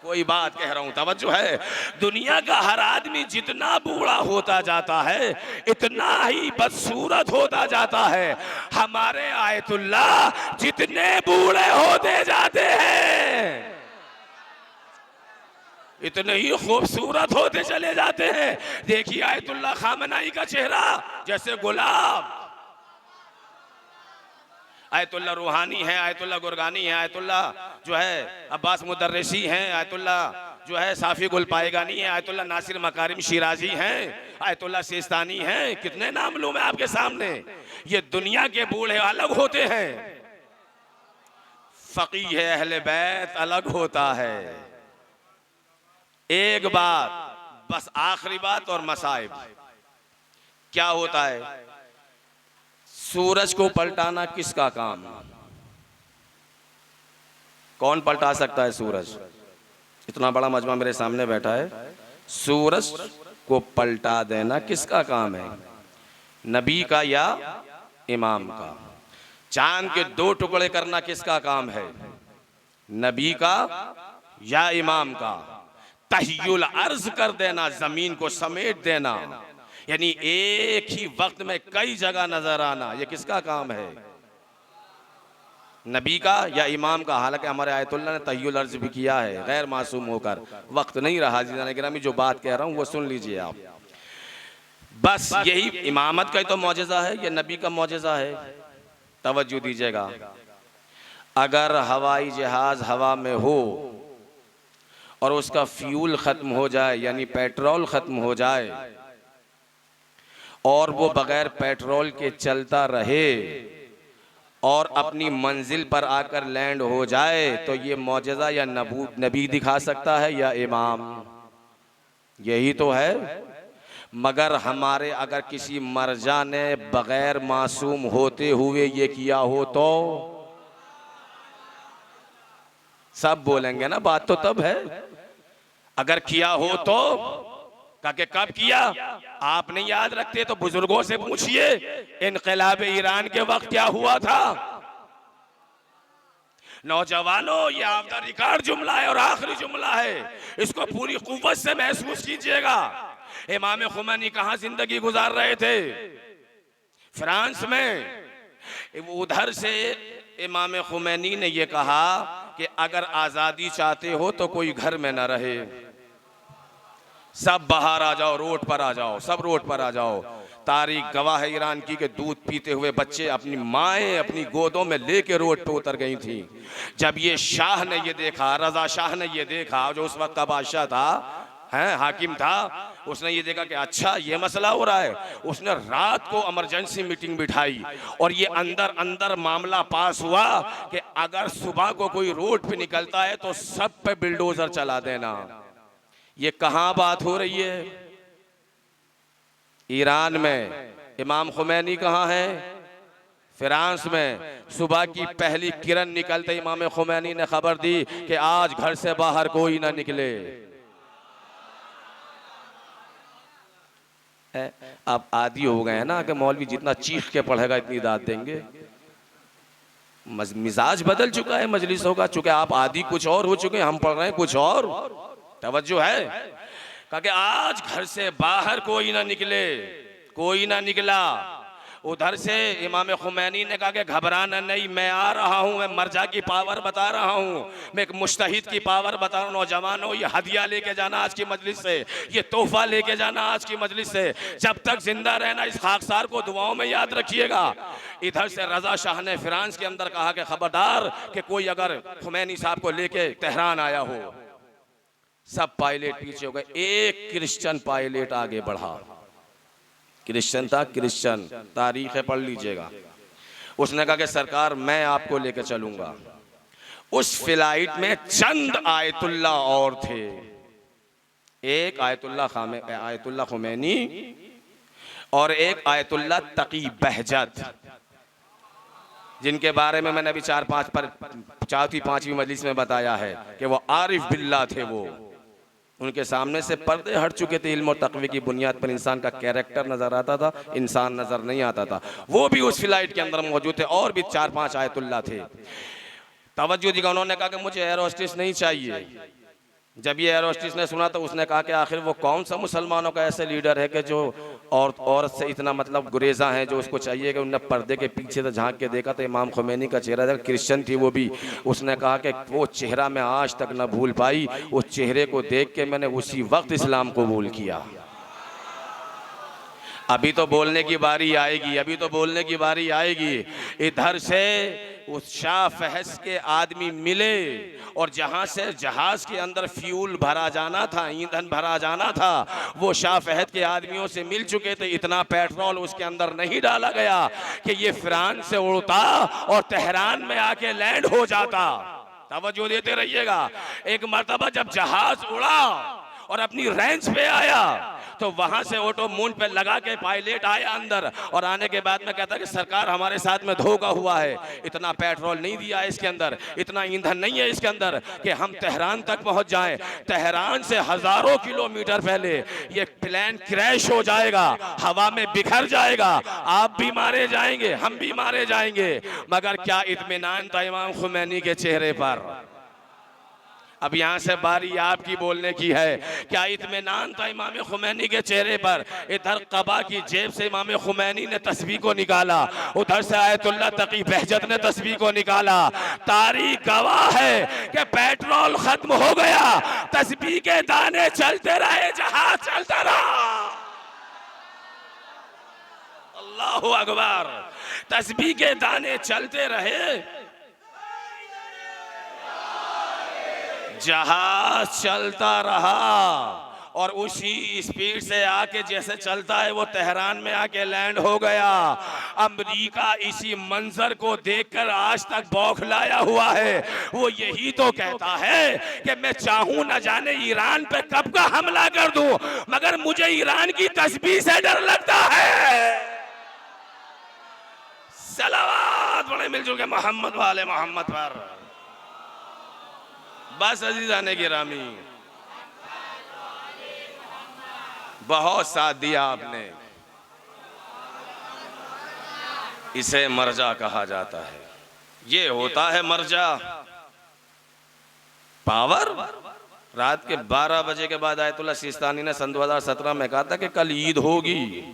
कोई बात कह रहा हूं, तवज्जो है। दुनिया का हर आदमी जितना बूढ़ा होता जाता है इतना ही बदसूरत होता जाता है। हमारे आयतुल्लाह जितने बूढ़े होते जाते हैं इतने ही खूबसूरत होते चले जाते हैं। देखिए आयतुल्लाह खामनाई का चेहरा जैसे गुलाब। आयतुल्लाह रूहानी है, आयतुल्लाह गुरगानी है, आयतुल्लाह जो है अब्बास मुदर्रिसी हैं, आयतुल्लाह जो है साफी गुल पाएगानी है, आयतुल्लाह नासिर मकारिम शिराजी हैं, आयतुल्लाह सिस्तानी हैं। कितने नाम लूं मैं आपके सामने। ये दुनिया के बूढ़े अलग होते हैं, फकीह अहले बैत अलग होता है। एक बात बस, आखिरी बात और मसाइब क्या होता है। सूरज को पलटाना किसका काम? कौन पलटा सकता है सूरज? इतना बड़ा मजमा मेरे सामने बैठा है, सूरज को पलटा देना किसका काम है? नबी का या इमाम का? चांद के 2 टुकड़े करना किसका काम है? नबी का या इमाम का? तहियुल अर्ज कर देना, जमीन को समेट देना, यानी एक ही वक्त में कई जगह नजर आना, ये किसका काम है? नबी का या इमाम का? हालांकि हमारे आयतुल्लाह ने तहियुल अर्ज भी किया है गैर मासूम होकर। वक्त नहीं रहा जिन्होंने गिरामी, जो बात कह रहा हूं वो सुन लीजिए आप। बस यही इमामत का ही तो मौजज़ा है, ये नबी का मौजज़ा है। तवज्जो दीजिएगा, अगर हवाई जहाज हवा में हो और उसका फ्यूल खत्म हो जाए, यानी पेट्रोल खत्म हो जाए, और वो बगैर पेट्रोल के चलता रहे और अपनी मंजिल पर आकर लैंड हो जाए, तो ये मौजज़ा या नबी दिखा सकता है या इमाम? यही तो है। मगर हमारे अगर किसी मर्जा ने बगैर मासूम होते हुए ये किया हो तो सब बोलेंगे ना, बात तो तब है। अगर किया हो तो कि कब किया? आप नहीं याद रखते तो बुजुर्गों से पूछिए, इनकलाब ईरान के वक्त क्या हुआ था। नौजवानों, ये आपका रिकॉर्ड जुमला है और आखिरी जुमला है, इसको पूरी कुव्वत से महसूस कीजिएगा। इमाम खुमैनी कहां जिंदगी गुजार रहे थे? फ्रांस में। उधर से इमाम खुमैनी ने यह कहा कि अगर आजादी चाहते हो तो कोई घर में न रहे, सब बाहर आ जाओ, रोड पर आ जाओ, सब रोड पर आ जाओ। तारीख गवाह है ईरान की कि दूध पीते हुए बच्चे अपनी माएँ अपनी गोदों में लेके रोड पे उतर गई थी। जब ये शाह ने ये देखा, रजा शाह ने ये देखा, जो उस वक्त का बादशाह था, हैं हाकिम था, उसने ये देखा कि अच्छा ये मसला हो रहा है। उसने रात को इमरजेंसी मीटिंग बिठाई और ये अंदर अंदर मामला पास हुआ कि अगर सुबह को कोई रोड पे निकलता है तो सब पे बिल्डोजर चला देना। ये कहां बात हो रही है? ईरान में। इमाम खुमैनी कहां है? फ्रांस में। सुबह की पहली किरण निकलते इमाम खुमैनी ने खबर दी कि आज घर से बाहर कोई ना निकले। अब आदी हो गए हैं ना कि मौलवी जितना चीख के पढ़ेगा इतनी दाद देंगे। मिजाज बदल चुका है मजलिसों का, चूंकि आप आदी कुछ और हो चुके हैं, हम पढ़ रहे हैं कुछ और। तवज्जो है। कहा कि आज घर से बाहर कोई ना निकले, कोई ना निकला। उधर से इमाम खुमैनी ने कहा कि घबराना नहीं, मैं आ रहा हूं, मैं मर्जा की पावर बता रहा हूं, मैं एक मुश्तहिद की पावर बता रहा हूं। नौजवानों, ये हदिया लेके जाना आज की मजलिस से, ये तोहफा लेके जाना आज की मजलिस से। जब तक जिंदा रहना इस खाकसार को दुआओं में याद रखिएगा। इधर से रजा शाह ने फ्रांस के अंदर कहा कि खबरदार कि कोई अगर खुमैनी साहब को लेके तेहरान आया हो सब पायलट पीछे हो गए, एक क्रिश्चियन पायलट आगे बढ़ा। क्रिश्चियन था, क्रिश्चियन, तारीख है पढ़ लीजिएगा। उसने कहा कि सरकार मैं आपको लेकर चलूंगा। उस फ्लाइट में चंद आयतुल्ला और थे, एक आयतुल्ला खुमैनी और एक आयतुल्ला तकी बहजत, जिनके बारे में मैंने अभी चौथी पांचवी मजलिस में बताया है कि वो आरिफ बिल्ला थे। वो उनके सामने से पर्दे हट चुके थे, इल्म और तक़वी की बुनियाद पर इंसान का कैरेक्टर नजर आता था, इंसान नजर नहीं आता था। वो भी उस फ्लाइट के अंदर मौजूद थे और भी 4-5 आयतुल्ला थे। तवज्जो दी, उन्होंने कहा कि मुझे एयर होस्टेस नहीं चाहिए। जब ये एयर होस्टेस ने सुना तो उसने कहा कि आखिर वो कौन सा मुसलमानों का ऐसे लीडर है कि जो औरत से इतना मतलब गुरेजा है, जो उसको चाहिए कि उन्हें पर्दे के पीछे से झांक के देखा तो इमाम खुमैनी का चेहरा था। क्रिश्चियन थी वो भी। उसने कहा कि वो चेहरा मैं आज तक न भूल पाई, उस चेहरे को देख के मैंने उसी वक्त इस्लाम कबूल किया। अभी तो बोलने की बारी आएगी, अभी तो बोलने की बारी आएगी। इधर से उस शाह फहस के आदमी मिले और जहां से जहाज के अंदर फ्यूल भरा जाना था, ईंधन भरा जाना था, वो शाह फहद के आदमियों से मिल चुके थे। इतना पेट्रोल उसके अंदर नहीं डाला गया कि ये फ्रांस से उड़ता और तेहरान में आके लैंड हो जाता। तवज्जो देते रहिएगा। एक मर्तबा जब जहाज उड़ा और अपनी रेंज पे आया तो वहां से ऑटो मून पे लगा के पायलट आया अंदर, और आने के बाद में कहता कि सरकार हमारे साथ में धोखा हुआ है, इतना पेट्रोल नहीं दिया है इसके अंदर, इतना ईंधन नहीं है इसके अंदर कि हम तेहरान तक पहुंच जाएं। तेहरान से हजारों किलोमीटर पहले ये प्लेन क्रैश हो जाएगा, हवा में बिखर जाएगा, आप भी मारे जाएंगे, हम भी मारे जाएंगे। मगर क्या इत्मीनान था इमाम खुमैनी के चेहरे पर। अब यहाँ से बारी आपकी बोलने की है। क्या इत्मीनान था इमाम खुमैनी के चेहरे पर। इधर कबा की जेब से इमाम खुमैनी ने तस्बीह को निकाला, उधर से आयतुल्ला तकी बहजत ने तस्बीह को निकाला। तारीख गवाह है कि पेट्रोल खत्म हो गया, तस्बीह के दाने चलते रहे, जहाज चलता रहा। अल्लाहु अकबर। तस्बीह के दाने चलते रहे, जहाज चलता रहा, और उसी स्पीड से आके जैसे चलता है वो तेहरान में आके लैंड हो गया। अमेरिका इसी मंजर को देखकर आज तक बौखलाया हुआ है। वो यही तो कहता है कि मैं चाहूं न जाने ईरान पे कब का हमला कर दूं, मगर मुझे ईरान की तस्बीह से डर लगता है। सलावत बड़े मिलजुल के मोहम्मद वाले मोहम्मद पर। बस अजीज़ाने गिरामी, बहुत साथ दिया आपने। इसे मर्जा कहा जाता है। ये होता है मर्जा, पावर। रात के 12 बजे के बाद आयतुल्ला सिस्तानी ने सन 2017 में कहा था कि कल ईद होगी।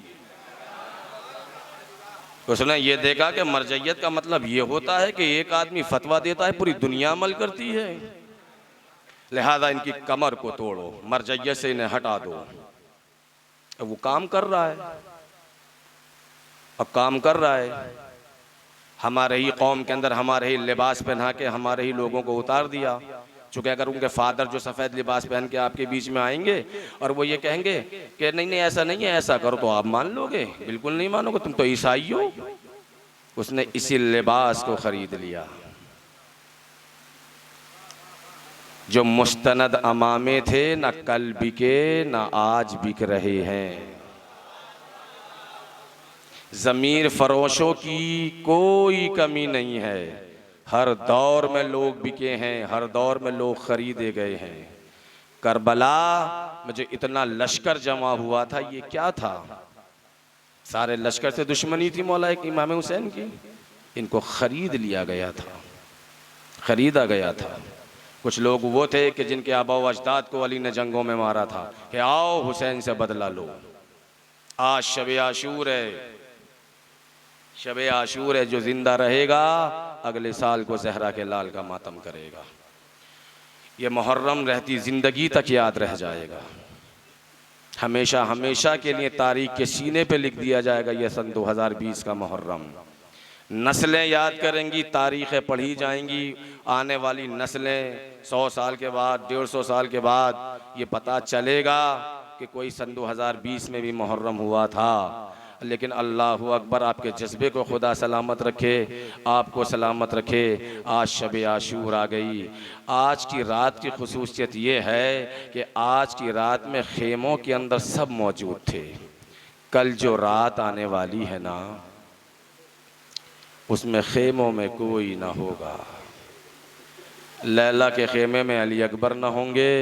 उसने ये देखा कि मर्जियत का मतलब ये होता है कि एक आदमी फतवा देता है, पूरी दुनिया अमल करती है, लिहाजा इनकी कमर को तोड़ो, मर्जियत से इन्हें हटा दो। अब वो काम कर रहा है, अब काम कर रहा है। हमारे ही कौम के अंदर हमारे ही लिबास पहना के हमारे ही लोगों को उतार दिया। चूँकि अगर उनके फादर जो सफ़ेद लिबास पहन के आपके बीच में आएंगे और वो ये कहेंगे कि नहीं नहीं ऐसा नहीं है, ऐसा करो, तो आप मान लोगे? बिल्कुल नहीं मानोगे, तुम तो ईसाई हो। उसने इसी लिबास को खरीद लिया। जो मुस्तनद अमामे थे, न कल बिके न आज बिक रहे हैं। ज़मीर फरोशों की कोई कमी नहीं है, हर दौर में लोग बिके हैं, हर दौर में लोग खरीदे गए हैं। करबला में जो इतना लश्कर जमा हुआ था, ये क्या था? सारे लश्कर से दुश्मनी थी मौला एक इमाम हुसैन की। इनको खरीद लिया गया था, खरीदा गया था। कुछ लोग वो थे कि जिनके आबा व अजदाद को अली ने जंगों में मारा था कि आओ हुसैन से बदला लो। आज शब आशूर है, शब आशूर है। जो जिंदा रहेगा अगले साल को ज़हरा के लाल का मातम करेगा। ये मुहर्रम रहती ज़िंदगी तक याद रह जाएगा, हमेशा हमेशा के लिए तारीख के सीने पे लिख दिया जाएगा। ये सन 2020 का मुहर्रम नस्लें याद करेंगी, तारीख़ें पढ़ी जाएंगी। आने वाली नस्लें 100 साल के बाद, 150 साल के बाद ये पता चलेगा कि कोई सन 2020 में भी मुहर्रम हुआ था। लेकिन अल्लाहु अकबर, आपके जज्बे को खुदा सलामत रखे, आपको सलामत रखे। आज शब आशूर आ गई। आज की रात की खुसूसियत ये है कि आज की रात में खेमों के अंदर सब मौजूद थे। कल जो रात आने वाली है ना, उसमें खेमों में कोई ना होगा। लैला के खेमे में अली अकबर ना होंगे,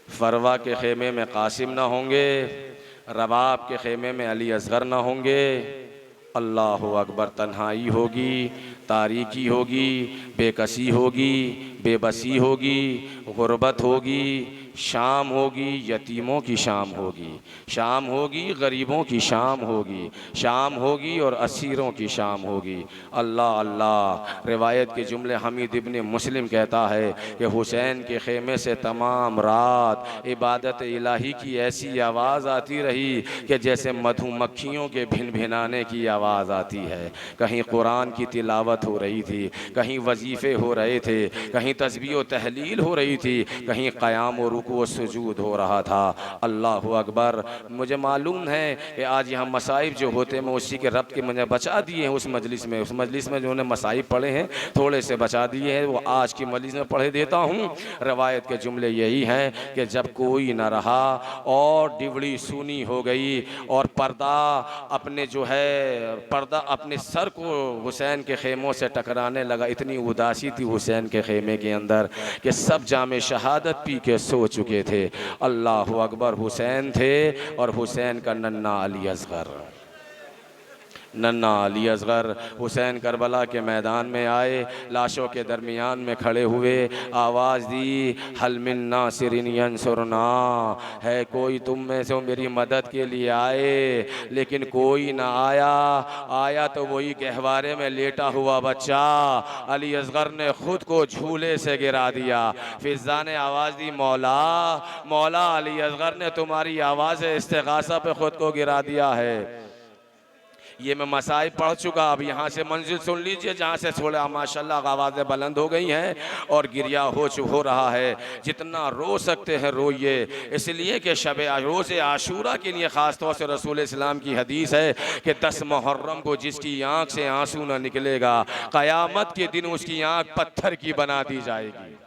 फरवा के खेमे में कासिम ना होंगे, रबाब के खेमे में अली असगर ना होंगे। अल्लाह अकबर, तन्हाई होगी, तारीकी होगी, बेकसी होगी, बेबसी होगी, गुर्बत होगी, शाम होगी, यतीमों की शाम होगी, शाम होगी, गरीबों की शाम होगी, शाम होगी और असीरों की शाम होगी। अल्लाह अल्लाह। रिवायत के जुमले हमीद इब्ने मुस्लिम कहता है कि हुसैन के खेमे से तमाम रात इबादत इलाही की ऐसी आवाज़ आती रही कि जैसे मधुमक्खियों के भिन भिनाने की आवाज़ आती है। कहीं कुरान की तिलावत हो रही थी, कहीं वजीफ़े हो रहे थे, कहीं तस्बीह व तहलील हो रही थी, कहीं क़याम और रुकू व सुजूद हो रहा था। अल्लाह अकबर। मुझे मालूम है कि आज यहाँ मसाइब जो होते हैं, मैं उसी के रब्त के मैंने बचा दिए हैं उस मजलिस में। उस मजलिस में जो उन्होंने मसाइब पढ़े हैं थोड़े से बचा दिए हैं, वो आज की मजलिस में पढ़े देता हूँ। रवायत के जुमले यही हैं कि जब कोई न रहा और डिबड़ी सूनी हो गई और पर्दा अपने जो है पर्दा अपने सर को हुसैन के खेमों से टकराने लगा। इतनी उदासी थी हुसैन के खेमे के अंदर कि सब जामे शहादत पी के सो चुके थे। अल्लाह अकबर। हुसैन थे और हुसैन का नन्ना अली असगर, नन्ना अली असगर हुसैन करबला के मैदान में आए, लाशों के दरमियान में खड़े हुए आवाज़ दी, हल मिन नासिरिन यंसुरना, है कोई तुम में से मेरी मदद के लिए आए। लेकिन कोई ना आया। आया तो वही गहवारे में लेटा हुआ बच्चा। अली असगर ने खुद को झूले से गिरा दिया। फिजा ने आवाज़ दी, मौला मौला। अली असगर ने तुम्हारी आवाज़ इस्तिगासा पे खुद को गिरा दिया है। ये मैं मसाइब पढ़ चुका। अब यहाँ से मंजिल सुन लीजिए जहाँ से थोड़ा माशाल्लाह आवाज़ें बुलंद हो गई हैं और गिरिया हो रहा है। जितना रो सकते हैं रोइए, इसलिए कि शब रोज़ आशूरा के लिए ख़ास तौर से रसूल इस्लाम की हदीस है कि 10 मुहर्रम को जिसकी आँख से आंसू न निकलेगा, क़यामत के दिन उसकी आँख पत्थर की बना दी जाएगी।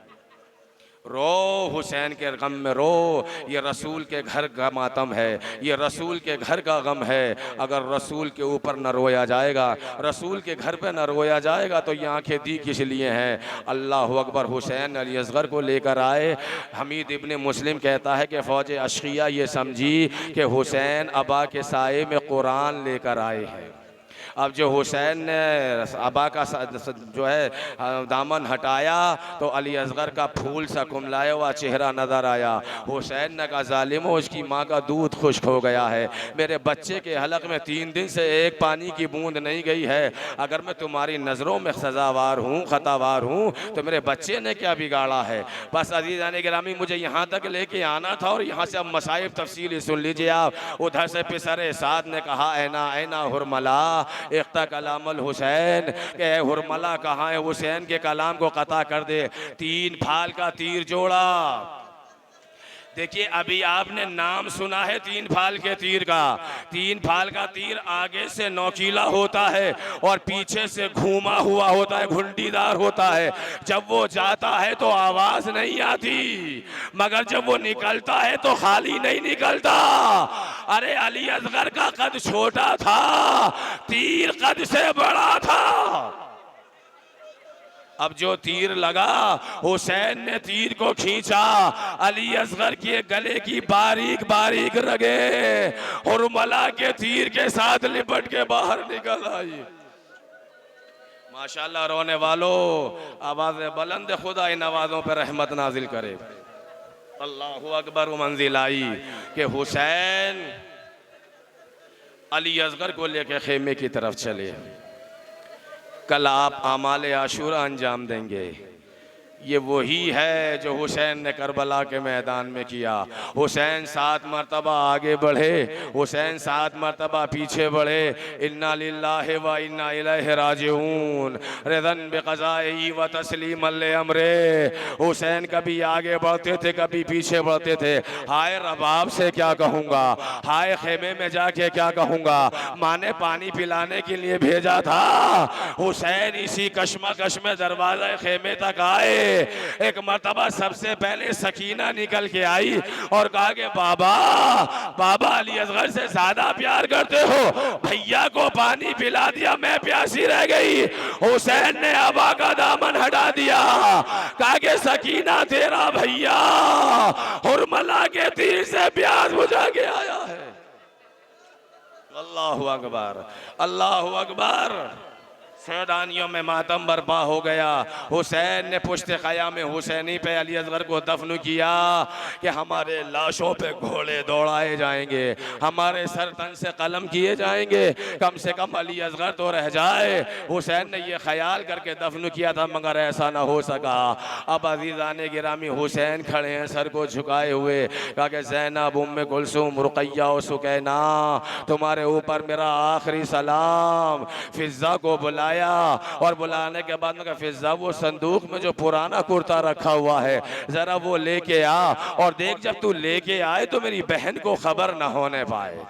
रो, हुसैन के गम में रो। ये रसूल के घर का मातम है, ये रसूल के घर का गम है। अगर रसूल के ऊपर न रोया जाएगा, रसूल के घर पे न रोया जाएगा तो ये आंखें दी किस लिए हैं। अल्लाह अकबर। हुसैन अली असगर को लेकर आए। हमीद इब्ने मुस्लिम कहता है कि फ़ौज अशकिया ये समझी कि हुसैन अबा के साए में कुरान लेकर आए हैं। अब जो हुसैन ने अबा का जो है दामन हटाया तो अली असगर का फूल सा कुमलाया हुआ चेहरा नज़र आया। हुसैन ने कहा, ज़ालिमो, उसकी माँ का दूध खुश्क हो गया है। मेरे बच्चे के हलक में 3 दिन से एक पानी की बूंद नहीं गई है। अगर मैं तुम्हारी नज़रों में सज़ावार हूँ, ख़तावार हूँ, तो मेरे बच्चे ने क्या बिगाड़ा है। बस अज़ीज़ान गिरामी, मुझे यहाँ तक लेके आना था और यहाँ से अब मसाइब तफसीली सुन लीजिए आप। उधर से पिसरे साद ने कहा, ऐना ऐना हुरमला इख्ता कलामल हुसैन, के हुरमला कहाँ है, हुसैन के कलाम को कता कर दे। 3 फाल का तीर जोड़ा। देखिए, अभी आपने नाम सुना है 3 फाल के तीर का। 3 फाल का तीर आगे से नौकीला होता है और पीछे से घूमा हुआ होता है, घुंडीदार होता है। जब वो जाता है तो आवाज नहीं आती, मगर जब वो निकलता है तो खाली नहीं निकलता। अरे अली असगर का कद छोटा था, तीर कद से बड़ा था। अब जो तीर लगा, हुसैन ने तीर को खींचा, अली असगर के गले की बारीक बारीक रगे हुरमला के तीर के साथ लिपट के बाहर निकल आई। माशाल्लाह। रोने वालों, आवाज़ बुलंद, खुदा इन आवाज़ों पर रहमत नाजिल करे। अल्लाहु अकबर। मंजिल आई कि हुसैन अली असगर को लेकर खेमे की तरफ चले। कल आप आमाल आशूरा अंजाम देंगे। ये वही है जो हुसैन ने करबला के मैदान में किया। हुसैन 7 मरतबा आगे बढ़े, हुसैन 7 मरतबा पीछे बढ़े। इन्ना लिल्लाहि व इन्ना इलैहि राजिऊन, रिदन बिक़ज़ाई व तस्लीमन ले अमरे। हुसैन कभी आगे बढ़ते थे, कभी पीछे बढ़ते थे। हाय रबाब से क्या कहूँगा, हाय खेमे में जाके क्या कहूँगा। माँ ने पानी पिलाने के लिए भेजा था, हुसैन इसी कश्मकश में दरवाज़ा खेमे तक आए। एक मर्तबा सबसे पहले सकीना निकल के आई और कहा कि बाबा, बाबा अली असगर से ज्यादा प्यार करते हो, भैया को पानी पिला दिया, मैं प्यासी रह गई। हुसैन ने अबा का दामन हटा दिया, कहा कि सकीना तेरा भैया हुरमला के तीर से प्यास बुझा के आया है। अल्लाहु अकबर, अल्लाहु अकबर। सैदानियों में मातम बर्पा हो गया। हुसैन ने पुश्ते क़याम हुसैनी पे अली असगर को दफन किया कि हमारे लाशों पे घोड़े दौड़ाए जाएंगे, हमारे सर तन से कलम किए जाएंगे, कम से कम अली असगर तो रह जाए। हुसैन ने ये ख्याल करके दफन किया था, मगर ऐसा ना हो सका। अब अज़ीज़ाने गिरामी हुसैन खड़े हैं सर को झुकाए हुए, कहा कि ज़ैनब, उम्मे कुलसूम, रुक़ैया और सुकैना, तुम्हारे ऊपर मेरा आखिरी सलाम। फिज़ा को बुलाया और बुलाने के बाद में फिज़ा, वो संदूक में जो पुराना कुर्ता रखा हुआ है जरा वो लेके आ, और देख जब तू लेके आए तो मेरी बहन को खबर ना होने पाए,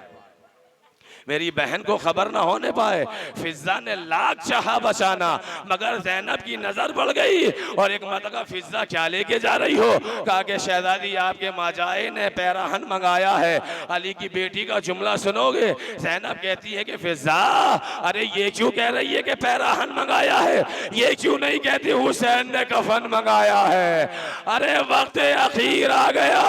मेरी बहन को खबर ना होने पाए। फिज़ा ने लाख चाहा बचाना, मगर ज़ैनब की नजर पड़ गई। और एक मरतबा फिज़ा क्या लेके जा रही हो, कहा कि शहजादी आपके माजाए ने पैराहन मंगाया है, अली की बेटी का जुमला सुनोगे। ज़ैनब कहती है कि फिज़ा, अरे ये क्यों कह रही है कि पैराहन मंगाया है, ये क्यों नहीं कहती हुसैन ने कफन मंगाया है। अरे वक्त अखीर आ गया,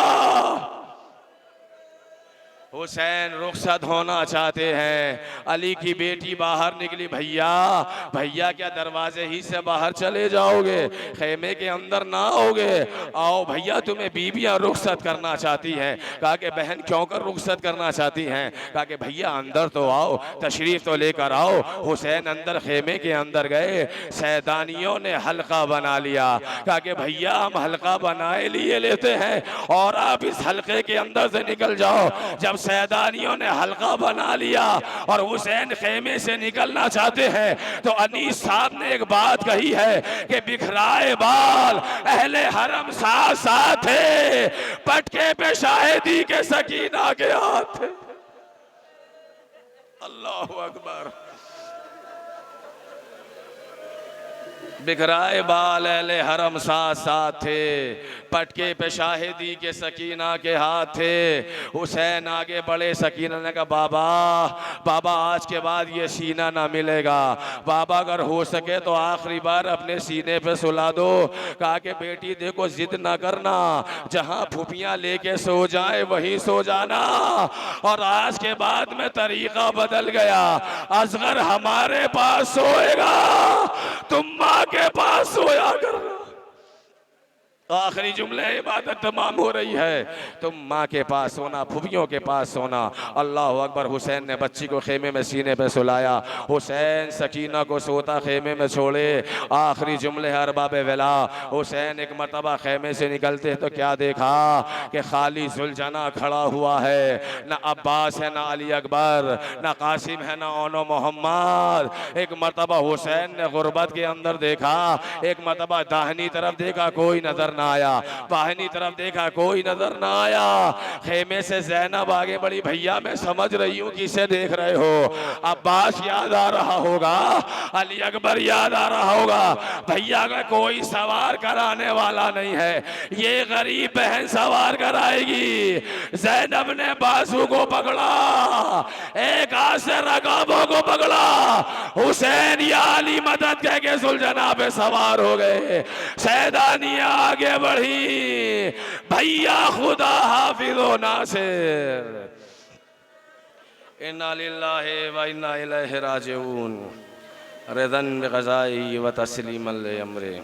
हुसैन रुखसत होना चाहते हैं। अली की बेटी बाहर निकली, भैया, भैया क्या दरवाजे ही से बाहर चले जाओगे, खेमे के अंदर ना आओगे। आओ भैया, तुम्हें बीबियां रुखसत करना चाहती हैं। कहा कि बहन क्यों कर रुखसत करना चाहती हैं। कहा कि भैया अंदर तो आओ, तशरीफ तो लेकर आओ। हुसैन अंदर खेमे के अंदर गए, सैदानियों ने हल्का बना लिया। कहा कि भैया हम हल्का बनाए लिए लेते हैं और आप इस हल्के के अंदर से निकल जाओ। जब सैदानियों ने हल्का बना लिया और हुसैन खेमे से निकलना चाहते हैं तो अनीस साहब ने एक बात कही है कि बिखराए बाल अहले हरम साथ साथ थे, पटके पे शाहिदी के सकीना के हाथ थे। अल्लाहु अकबर। बिखराए बाल अहले हरम साथ साथ थे, पटके पे शाहिदी के सकीना के हाथ थे। हुसैन आगे बढ़े, सकीना ने कहा बाबा, बाबा आज के बाद ये सीना ना मिलेगा, बाबा अगर हो सके तो आखिरी बार अपने सीने पे सुला दो। कहा कि बेटी देखो जिद ना करना, जहां फुफियां लेके सो जाए वहीं सो जाना। और आज के बाद में तरीका बदल गया, असगर हमारे पास सोएगा, तुम माँ के पास सोया करना। आखिरी जुमले इबादत तमाम हो रही है, तुम माँ के पास सोना, फुफियों के पास सोना। अल्लाह अकबर। हुसैन ने बच्ची को खेमे में सीने पे सुलाया, हुसैन सकीना को सोता खेमे में छोड़े। आखिरी जुमले अरबाब वेला। हुसैन एक मरतबा खेमे से निकलते तो क्या देखा कि खाली जुलझना खड़ा हुआ है, ना अब्बास है, ना अली अकबर, ना कासिम है, ना ओनो मोहम्मद। एक मरतबा हुसैन ने गुर्बत के अंदर देखा, एक मरतबा दाहिनी तरफ देखा, कोई नजर ना आया, बाहिनी तरफ देखा, कोई नजर ना आया। खेमे से ज़ैनब आगे बढ़ी, भैया मैं समझ रही हूँ किसे देख रहे हो। अब्बास याद आ रहा होगा, अली अकबर याद आ रहा होगा, भैया का कोई सवार कराने वाला नहीं है, ये गरीब बहन सवार कराएगी। ज़ैनब ने बाजू को पकड़ा, एक हाथ से रकाबों को पकड़ा, हुसैन या अली मदद कह के सुलझना पे सवार हो गए। सैदानियां आगे बढ़ी, भैया खुदा हाफिज़ो नासिर, इन्ना लिल्लाहि व इन्ना इलैहि राजिऊन, रिदन बिक़ज़ाई व तस्लीमन ले अमरे।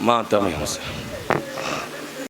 मातम हुसैन।